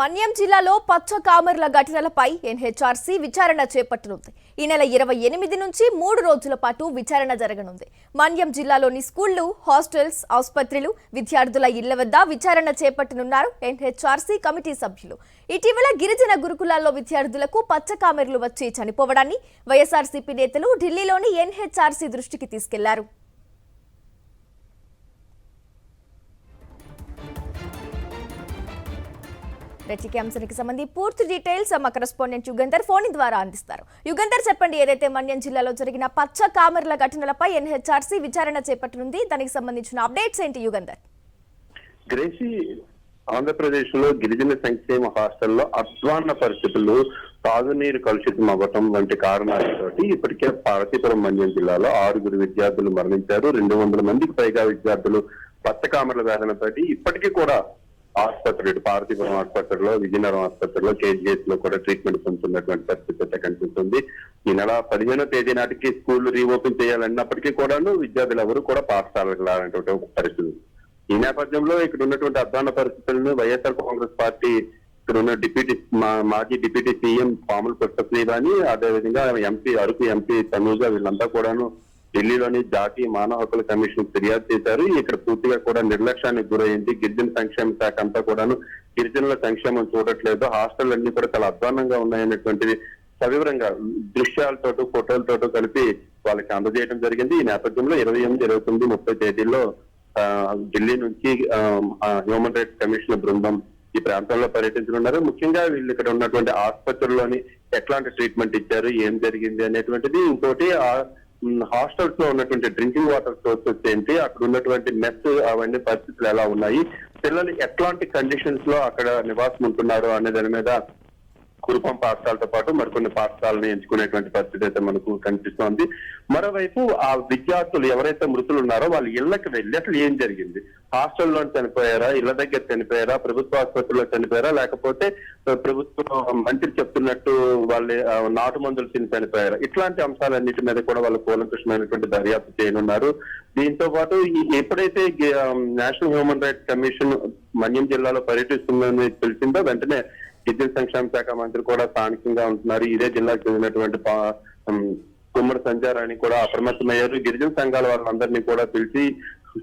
మన్యం జిల్లాలో పచ్చ కామెర్ల ఘటనలపై ఎన్హెచ్ఆర్సీ విచారణ చేపట్టనుంది. ఈ నెల 28 నుంచి 3 రోజుల పాటు విచారణ జరగనుంది. మన్యం జిల్లాలోని స్కూళ్లు, హాస్టల్స్, ఆసుపత్రులు, విద్యార్థుల ఇళ్ల వద్ద విచారణ చేపట్టనున్నారు ఎన్హెచ్ఆర్సీ కమిటీ సభ్యులు. ఇటీవల గిరిజన గురుకులాల్లో విద్యార్థులకు పచ్చ కామెర్లు వచ్చి చనిపోవడాన్ని వైఎస్ఆర్సీపీ నేతలు ఢిల్లీలోని ఎన్హెచ్ఆర్సీ దృష్టికి తీసుకెళ్లారు. అంశానికి సంబంధించి పూర్తి డీటెయిల్స్ మా కరెస్పాండెంట్ యుగంధర్ ఫోన్ ద్వారా అందిస్తారు. యుగంధర్, చెప్పండి, ఏదైతే మన్యం జిల్లాలో జరిగిన పచ్చ కామెర్ల ఘటనలపై ఎన్హెచ్ఆర్సీ విచారణ చేపట్టనుంది, దానికి సంబంధించిన అప్డేట్స్ ఏంటి యుగంధర్? గ్రేసి, ఆంధ్రప్రదేశ్ లో గిరిజన సంక్షేమ హాస్టల్లో అధ్వాన్న పరిస్థితులు, తాగునీరు కలుషితం అవ్వటం వంటి కారణాలతోటి ఇప్పటికే పార్వతీపురం మన్యం జిల్లాలో 6 విద్యార్థులు మరణించారు. 200 మందికి పైగా విద్యార్థులు పచ్చ కామెర్ల వేదనతో ఇప్పటికీ కూడా ఆసుపత్రులు, పార్వతీపురం ఆసుపత్రిలో, విజయనగరం ఆసుపత్రిలో, కేజీహెచ్ లో కూడా ట్రీట్మెంట్ పొందుతున్నటువంటి పరిస్థితి అయితే కనిపిస్తుంది. ఈ నెల 15వ తేదీ నాటికి స్కూల్ రీఓపెన్ చేయాలన్నప్పటికీ కూడాను విద్యార్థులు ఎవరు కూడా పాఠశాలకు రానటువంటి ఒక పరిస్థితి. ఈ నేపథ్యంలో ఇక్కడ ఉన్నటువంటి అధ్వాన పరిస్థితులను వైఎస్ఆర్ కాంగ్రెస్ పార్టీ ఇక్కడ ఉన్న మాజీ డిప్యూటీ సీఎం పాముల పుష్పశ్రీవాణి, అదేవిధంగా అరకు ఎంపీ తనూజ వీళ్ళంతా కూడాను ఢిల్లీలోని జాతీయ మానవ హక్కుల కమిషన్ ఫిర్యాదు చేశారు. ఇక్కడ పూర్తిగా కూడా నిర్లక్ష్యానికి గురైంది. గిరిజన సంక్షేమ శాఖ అంతా కూడాను గిరిజనుల సంక్షేమం చూడట్లేదు, హాస్టల్ అన్ని కూడా చాలా అధ్వానంగా ఉన్నాయనేటువంటిది సవివరంగా దృశ్యాలతోటూ ఫోటోలతోటూ కలిపి వాళ్ళకి అందజేయడం జరిగింది. ఈ నేపథ్యంలో 28, 29, 30 తేదీల్లో ఢిల్లీ నుంచి హ్యూమన్ రైట్స్ కమిషన్ బృందం ఈ ప్రాంతంలో పర్యటించనున్నారు. ముఖ్యంగా వీళ్ళు ఇక్కడ ఉన్నటువంటి ఆసుపత్రుల్లోని ఎట్లాంటి ట్రీట్మెంట్ ఇచ్చారు, ఏం జరిగింది అనేటువంటిది, ఇంకోటి హాస్టల్స్ లో ఉన్నటువంటి డ్రింకింగ్ వాటర్ సోర్సెస్ ఏంటి, అక్కడ ఉన్నటువంటి మెస్ అవన్నీ పరిస్థితులు ఎలా ఉన్నాయి, పిల్లలు ఎట్లాంటి కండిషన్స్ లో అక్కడ నివాసం ఉంటున్నారు అనే దాని మీద కురుపం పాఠశాలతో పాటు మరికొన్ని పాఠశాలను ఎంచుకునేటువంటి పరిస్థితి అయితే మనకు కనిపిస్తోంది. మరోవైపు ఆ విద్యార్థులు ఎవరైతే మృతులు ఉన్నారో వాళ్ళ ఇళ్లకు వెళ్ళి అసలు ఏం జరిగింది, హాస్టల్లో చనిపోయారా, ఇళ్ల దగ్గర చనిపోయారా, ప్రభుత్వ ఆసుపత్రిలో చనిపోయారా, లేకపోతే ప్రభుత్వం మంత్రి చెప్తున్నట్టు వాళ్ళే నాటు మందులు తిని చనిపోయారా, ఇట్లాంటి అంశాలన్నిటి మీద కూడా వాళ్ళు కూలంకషమైనటువంటి దర్యాప్తు చేయనున్నారు. దీంతో పాటు ఎప్పుడైతే నేషనల్ హ్యూమన్ రైట్స్ కమిషన్ మన్యం జిల్లాలో పర్యటిస్తుందని తెలిసిందో వెంటనే గిరిజన సంక్షేమ శాఖ మంత్రి కూడా స్థానికంగా ఉంటున్నారు. ఇదే జిల్లాకు చెందినటువంటి కుమ్మడి సంజారాణి కూడా అప్రమత్తమయ్యారు. గిరిజన సంఘాల వాళ్ళందరినీ కూడా పిలిచి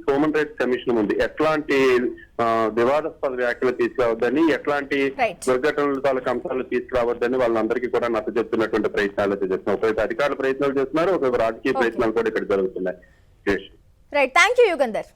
హ్యూమన్ రైట్స్ కమిషన్ ముందు ఎట్లాంటి వివాదాస్పద వ్యాఖ్యలు తీసుకురావద్దని, ఎట్లాంటి దుర్ఘటనల తాలూకు అంశాలు తీసుకురావద్దని వాళ్ళందరికీ కూడా నచ్చ చెప్తున్నటువంటి ప్రయత్నాలు అయితే చేస్తున్నారు. ఒకవైపు అధికారుల ప్రయత్నాలు చేస్తున్నారు, ఒకవైపు రాజకీయ ప్రయత్నాలు కూడా ఇక్కడ జరుగుతున్నాయి. Right, thank you Yugandhar.